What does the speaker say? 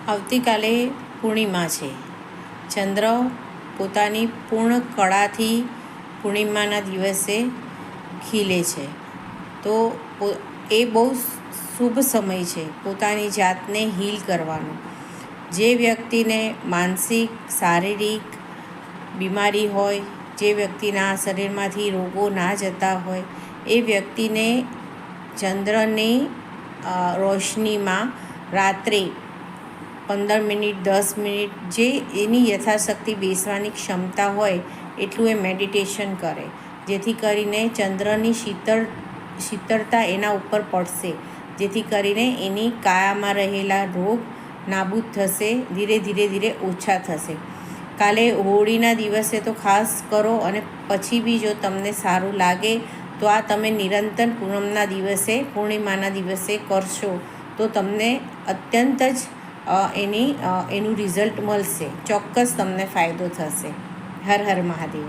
આવતીકાલે પૂર્ણિમા છે. ચંદ્ર પોતાની પૂર્ણ કળાથી પૂર્ણિમાના દિવસે ખીલે છે. તો એ બહુ શુભ સમય છે પોતાની જાતને હીલ કરવાનો. જે વ્યક્તિને માનસિક શારીરિક બીમારી હોય, જે વ્યક્તિના શરીરમાંથી રોગો ના જતા હોય, એ વ્યક્તિને ચંદ્રની રોશનીમાં રાત્રે 15 મિનિટ 10 મિનિટ જે એની યથાશક્તિ બેસવાની ક્ષમતા હોય એટલું એ મેડિટેશન કરે, જેથી કરીને ચંદ્રની શીતળતા એના ઉપર પડશે, જેથી કરીને એની કાયામાં રહેલા રોગ નાબૂદ થશે, ધીરે ઓછા થશે. કાલે હોળીના દિવસે તો ખાસ કરો, અને પછી બી જો તમને સારું લાગે તો આ તમે નિરંતર પૂર્ણિમાના દિવસે કરશો તો તમને અત્યંત જ એનું રિઝલ્ટ મળશે. ચોક્કસ તમને ફાયદો થશે. હર હર મહાદેવ.